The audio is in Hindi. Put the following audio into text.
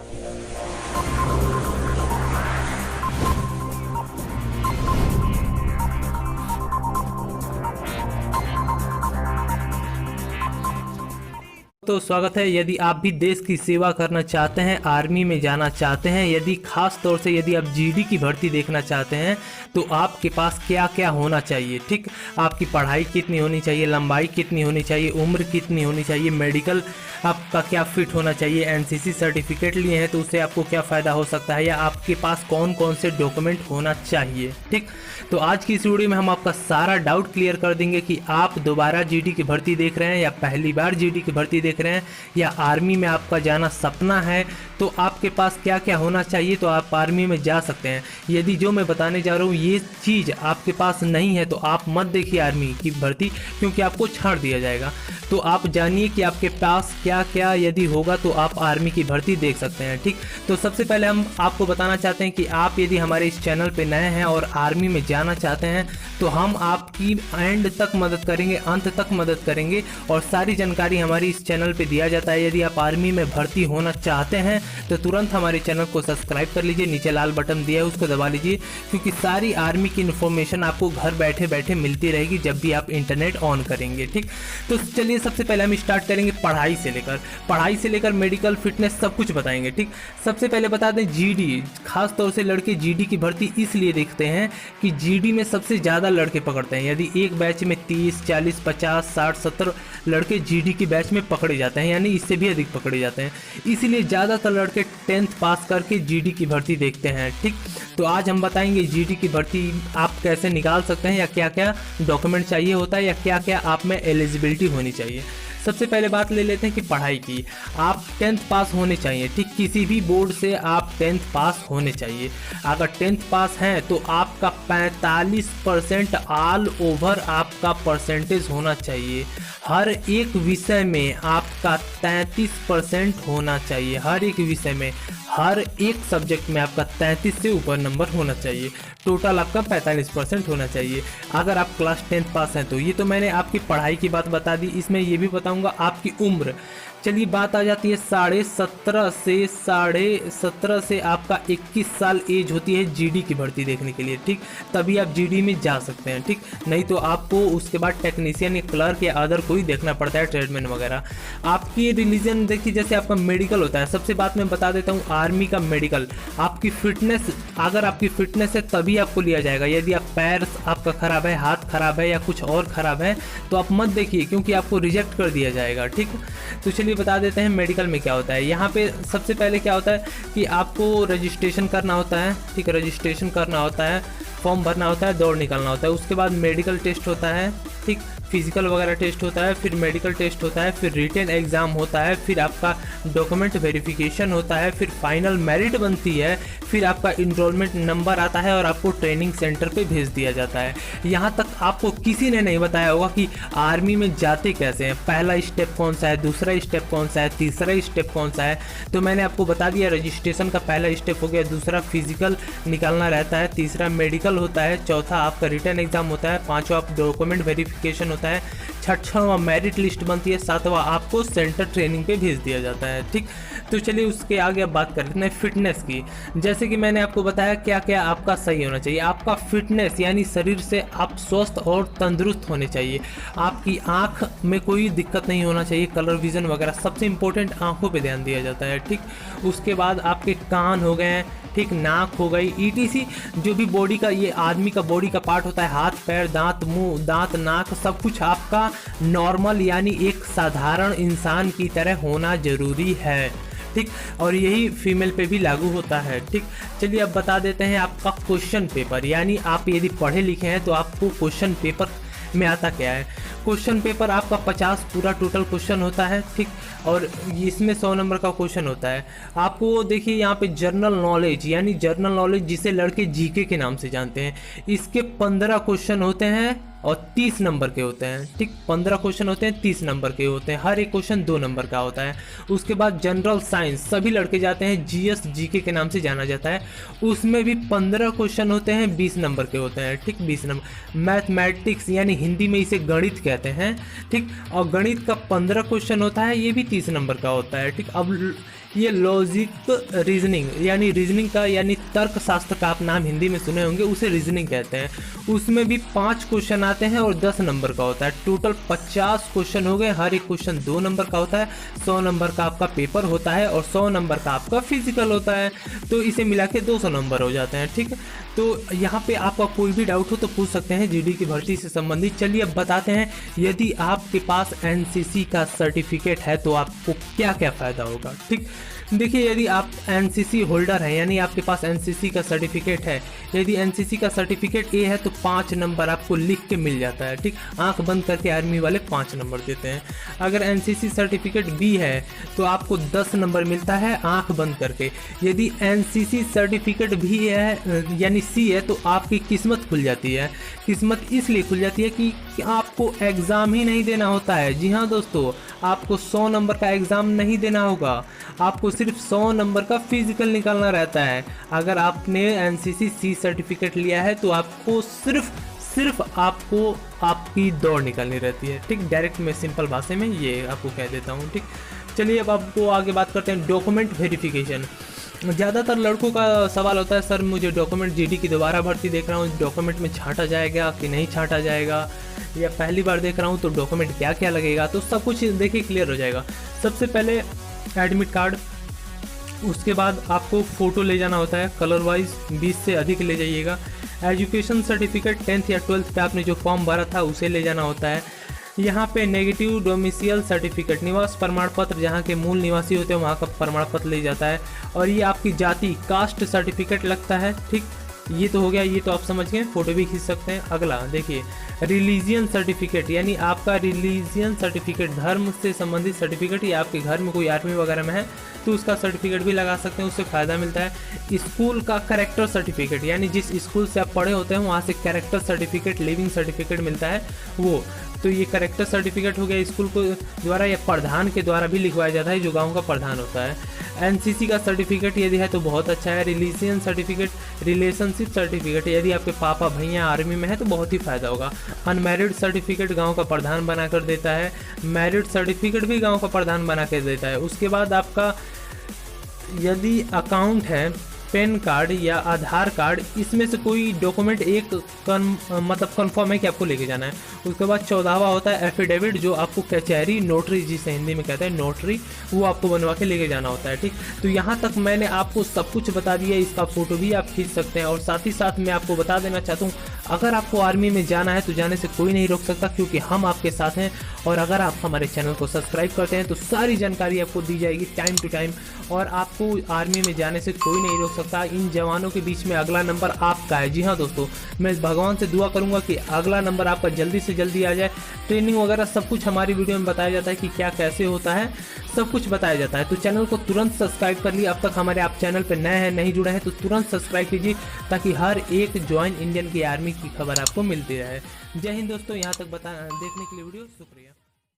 तो स्वागत है। यदि आप भी देश की सेवा करना चाहते हैं, आर्मी में जाना चाहते हैं, यदि खास तौर से यदि आप जीडी की भर्ती देखना चाहते हैं तो आपके पास क्या क्या होना चाहिए, ठीक, आपकी पढ़ाई कितनी होनी चाहिए, लंबाई कितनी होनी चाहिए, उम्र कितनी होनी चाहिए, मेडिकल आपका क्या फिट होना चाहिए, एनसीसी सर्टिफिकेट लिए हैं तो उससे आपको क्या फ़ायदा हो सकता है, या आपके पास कौन कौन से डॉक्यूमेंट होना चाहिए, ठीक। तो आज की इस वीडियो में हम आपका सारा डाउट क्लियर कर देंगे कि आप दोबारा जीडी की भर्ती देख रहे हैं या पहली बार जीडी की भर्ती देख रहे हैं या आर्मी में आपका जाना सपना है, तो आपके पास क्या क्या होना चाहिए तो आप आर्मी में जा सकते हैं। यदि जो मैं बताने जा रहा हूँ ये चीज़ आपके पास नहीं है तो आप मत देखिए आर्मी की भर्ती, क्योंकि आपको छाड़ दिया जाएगा। तो आप जानिए कि आपके पास क्या क्या यदि होगा तो आप आर्मी की भर्ती देख सकते हैं, ठीक। तो सबसे पहले हम आपको बताना चाहते हैं कि आप यदि हमारे इस चैनल पे नए हैं और आर्मी में जाना चाहते हैं तो हम आपकी एंड तक मदद करेंगे, अंत तक मदद करेंगे, और सारी जानकारी हमारी इस चैनल पे दिया जाता है। यदि आप आर्मी में भर्ती होना चाहते हैं तो तुरंत हमारे चैनल को सब्सक्राइब कर लीजिए, नीचे लाल बटन दिया है उसको दबा लीजिए, क्योंकि सारी आर्मी की इन्फॉर्मेशन आपको घर बैठे बैठे मिलती रहेगी जब भी आप इंटरनेट ऑन करेंगे, ठीक। तो चलिए सबसे पहले हम स्टार्ट करेंगे पढ़ाई से लेकर मेडिकल फिटनेस सब कुछ बताएंगे, ठीक। सबसे पहले बता दें जीडी, खास तौर से लड़के जीडी की भर्ती इसलिए देखते हैं कि जीडी में सबसे ज़्यादा लड़के पकड़ते हैं। यदि एक बैच में 30, 40, 50, 60, 70 लड़के जीडी की बैच में पकड़े जाते हैं, यानी इससे भी अधिक पकड़े जाते हैं, इसीलिए ज़्यादातर लड़के 10th पास करके जीडी की भर्ती देखते हैं, ठीक। तो आज हम बताएंगे जीडी की भर्ती आप कैसे निकाल सकते हैं, या क्या क्या डॉक्यूमेंट चाहिए होता है, या क्या क्या आप में एलिजिबिलिटी होनी चाहिए। सबसे पहले बात ले लेते हैं कि पढ़ाई की। आप 10th पास होने चाहिए, ठीक, किसी भी बोर्ड से आप 10th पास होने चाहिए। अगर 10th पास हैं तो आपका 45% ऑल ओवर आपका परसेंटेज होना चाहिए। हर एक विषय में आपका 33% होना चाहिए, हर एक विषय में, हर एक सब्जेक्ट में आपका 33 से ऊपर नंबर होना चाहिए। टोटल आपका 45% होना चाहिए अगर आप क्लास 10th पास हैं तो। ये तो मैंने आपकी पढ़ाई की बात बता दी, इसमें ये भी बताऊंगा आपकी उम्र। चलिए बात आ जाती है 17.5 से आपका 21 साल एज होती है जीडी की भर्ती देखने के लिए, ठीक, तभी आप जीडी में जा सकते हैं, ठीक। नहीं तो आपको उसके बाद टेक्नीशियन या क्लर्क या अदर कोई देखना पड़ता है, ट्रेडमैन वगैरह। आपकी रिलीजन देखिए, जैसे आपका मेडिकल होता है, सबसे बात मैं बता देता हूँ आर्मी का मेडिकल, आपकी फिटनेस, अगर आपकी फिटनेस है तभी आपको लिया जाएगा। यदि आप पैर आपका खराब है, हाथ खराब है या कुछ और खराब है तो आप मत देखिए, क्योंकि आपको रिजेक्ट कर दिया जाएगा, ठीक। तो चलिए बता देते हैं मेडिकल में क्या होता है। यहाँ पे सबसे पहले क्या होता है कि आपको रजिस्ट्रेशन करना होता है, ठीक, रजिस्ट्रेशन करना होता है, फॉर्म भरना होता है, दौड़ निकालना होता है, उसके बाद मेडिकल टेस्ट होता है, ठीक, फिजिकल वगैरह टेस्ट होता है, फिर मेडिकल टेस्ट होता है, फिर रिटन एग्ज़ाम होता है, फिर आपका डॉक्यूमेंट वेरिफिकेशन होता है, फिर फाइनल मेरिट बनती है, फिर आपका इनरोलमेंट नंबर आता है और आपको ट्रेनिंग सेंटर पे भेज दिया जाता है। यहाँ तक आपको किसी ने नहीं बताया होगा कि आर्मी में जाते कैसे हैं, पहला स्टेप कौन सा है, दूसरा स्टेप कौन सा है, तीसरा स्टेप कौन सा है। तो मैंने आपको बता दिया, रजिस्ट्रेशन का पहला स्टेप हो गया, दूसरा फिजिकल निकालना रहता है, तीसरा मेडिकल होता है, चौथा आपका रिटन एग्जाम होता है, पाँचवा डॉक्यूमेंट वेरिफिकेशन होता है, छठवां मेरिट लिस्ट बनती है, सातवां आपको सेंटर ट्रेनिंग पे भेज दिया जाता है, ठीक। तो चलिए उसके आगे अब बात करते हैं फिटनेस की। जैसे कि मैंने आपको बताया क्या क्या आपका सही होना चाहिए। आपका फिटनेस यानी शरीर से आप स्वस्थ और तंदुरुस्त होने चाहिए। आपकी आँख में कोई दिक्कत नहीं होना चाहिए, कलर विजन वगैरह, सबसे इंपॉर्टेंट आँखों पे ध्यान दिया जाता है, ठीक। उसके बाद आपके कान हो गए, ठीक, नाक हो गई, ईटीसी जो भी बॉडी का, ये आदमी का बॉडी का पार्ट होता है, हाथ पैर, दांत, मुंह, दांत, नाक, सब कुछ आपका नॉर्मल यानी एक साधारण इंसान की तरह होना जरूरी है, ठीक। और यही फीमेल पे भी लागू होता है, ठीक। चलिए अब बता देते हैं आपका क्वेश्चन पेपर, यानी आप यदि पढ़े लिखे हैं तो आपको क्वेश्चन पेपर में आता क्या है। क्वेश्चन पेपर आपका 50 पूरा टोटल क्वेश्चन होता है, ठीक, और इसमें 100 नंबर का क्वेश्चन होता है। आपको देखिए यहाँ पे जनरल नॉलेज, यानी जनरल नॉलेज जिसे लड़के जीके के नाम से जानते हैं, इसके 15 क्वेश्चन होते हैं और 30 नंबर के होते हैं, ठीक। 15 क्वेश्चन होते हैं, 30 नंबर के होते हैं, हर एक क्वेश्चन 2 नंबर का होता है। उसके बाद जनरल साइंस सभी लड़के जाते हैं, जीएस जीके के नाम से जाना जाता है, उसमें भी 15 क्वेश्चन होते हैं, 20 नंबर के होते हैं, ठीक, 20 नंबर। मैथमेटिक्स यानी हिंदी में इसे गणित कहते हैं, ठीक, और गणित का 15 क्वेश्चन होता है, ये भी 30 नंबर का होता है, ठीक। अब ये लॉजिक रीजनिंग यानी रीजनिंग का यानी तर्क शास्त्र का आप नाम हिंदी में सुने होंगे, उसे रीजनिंग कहते हैं। उसमें भी 5 क्वेश्चन आते हैं और 10 नंबर का होता है। टोटल 50 क्वेश्चन हो गए, हर एक क्वेश्चन 2 नंबर का होता है। 100 नंबर का आपका पेपर होता है और 100 नंबर का आपका फिजिकल होता है, तो इसे मिला के 200 नंबर हो जाते हैं। ठीक, तो यहाँ पे आपका कोई भी डाउट हो तो पूछ सकते हैं जीडी की भर्ती से संबंधित। चलिए अब बताते हैं, यदि आपके पास एनसीसी का सर्टिफिकेट है तो आपको क्या क्या फ़ायदा होगा। ठीक, देखिए यदि आप एनसीसी होल्डर हैं यानी आपके पास एनसीसी का सर्टिफिकेट है, यदि एनसीसी का सर्टिफिकेट ए है तो 5 नंबर आपको लिख के मिल जाता है। ठीक, आंख बंद करके आर्मी वाले 5 नंबर देते हैं। अगर एनसीसी सर्टिफिकेट बी है तो आपको 10 नंबर मिलता है आंख बंद करके। यदि एनसीसी सर्टिफिकेट भी है यानी सी है तो आपकी किस्मत खुल जाती है। किस्मत इसलिए खुल जाती है कि आपको एग्ज़ाम ही नहीं देना होता है। जी हाँ दोस्तों, आपको 100 नंबर का एग्ज़ाम नहीं देना होगा, आपको सिर्फ 100 नंबर का फिजिकल निकालना रहता है। अगर आपने एनसीसी सी सर्टिफिकेट लिया है तो आपको सिर्फ आपको आपकी दौड़ निकालनी रहती है। ठीक, डायरेक्ट मैं सिंपल भाषा में ये आपको कह देता हूँ। ठीक, चलिए अब आपको आगे बात करते हैं डॉक्यूमेंट वेरिफिकेशन। ज़्यादातर लड़कों का सवाल होता है, सर मुझे डॉक्यूमेंट जीडी की दोबारा भर्ती देख रहा हूँ, डॉक्यूमेंट में छांटा जाएगा कि नहीं छांटा जाएगा, या पहली बार देख रहा हूँ तो डॉक्यूमेंट क्या क्या लगेगा। तो सब कुछ देखिए क्लियर हो जाएगा। सबसे पहले एडमिट कार्ड, उसके बाद आपको फ़ोटो ले जाना होता है कलर वाइज, 20 से अधिक ले जाइएगा। एजुकेशन सर्टिफिकेट 10th या 12th पे आपने जो फॉर्म भरा था उसे ले जाना होता है। यहाँ पे नेगेटिव डोमिसाइल सर्टिफिकेट, निवास प्रमाण पत्र, जहाँ के मूल निवासी होते हैं वहाँ का प्रमाण पत्र ले जाता है। और ये आपकी जाति कास्ट सर्टिफिकेट लगता है। ठीक, ये तो हो गया, ये तो आप समझ गए, फ़ोटो भी खींच सकते हैं। अगला देखिए रिलीजियन सर्टिफिकेट, यानी आपका रिलीजियन सर्टिफिकेट, धर्म से संबंधित सर्टिफिकेट, या आपके घर में कोई आर्मी वगैरह में है तो उसका सर्टिफिकेट भी लगा सकते हैं, उससे फ़ायदा मिलता है। स्कूल का कैरेक्टर सर्टिफिकेट, यानी जिस स्कूल से आप पढ़े होते हैं वहाँ से कैरेक्टर सर्टिफिकेट, लिविंग सर्टिफिकेट मिलता है वो, तो ये कैरेक्टर सर्टिफिकेट हो गया। स्कूल को द्वारा या प्रधान के द्वारा भी लिखवाया जाता है, जो गांव का प्रधान होता है। एनसीसी का सर्टिफिकेट यदि है तो बहुत अच्छा है। रिलीजियन सर्टिफिकेट, रिलेशनशिप सर्टिफिकेट, यदि आपके पापा भैया आर्मी में है तो बहुत ही फ़ायदा होगा। अनमैरिड सर्टिफिकेट गांव का प्रधान बना कर देता है, मैरिड सर्टिफिकेट भी गांव का प्रधान बना कर देता है। उसके बाद आपका यदि अकाउंट है, पैन कार्ड या आधार कार्ड, इसमें से कोई डॉक्यूमेंट एक मतलब कन्फर्म है कि आपको लेके जाना है। उसके बाद 14वां होता है एफिडेविट, जो आपको कचहरी, नोटरी जिसे हिंदी में कहते हैं नोटरी, वो आपको बनवा के लेके जाना होता है। ठीक, तो यहाँ तक मैंने आपको सब कुछ बता दिया, इसका फ़ोटो भी आप खींच सकते हैं। और साथ ही साथ मैं आपको बता देना चाहता हूँ, अगर आपको आर्मी में जाना है तो जाने से कोई नहीं रोक सकता, क्योंकि हम आपके साथ हैं। और अगर आप हमारे चैनल को सब्सक्राइब करते हैं तो सारी जानकारी आपको दी जाएगी टाइम टू टाइम, और आपको आर्मी में जाने से कोई नहीं रोक सकता। इन जवानों के बीच में अगला नंबर आपका है। जी हाँ दोस्तों, मैं भगवान से दुआ करूंगा कि अगला नंबर आपका जल्दी से जल्दी आ जाए। ट्रेनिंग वगैरह सब कुछ हमारी वीडियो में बताया जाता है कि क्या कैसे होता है, सब कुछ बताया जाता है। तो चैनल को तुरंत सब्सक्राइब कर लिए। अब तक हमारे आप चैनल पर नए हैं, नहीं जुड़े हैं तो तुरंत सब्सक्राइब कीजिए, ताकि हर एक ज्वाइन इंडियन की आर्मी की खबर आपको मिलती रहे। जय हिंद दोस्तों, यहाँ तक देखने के लिए वीडियो शुक्रिया।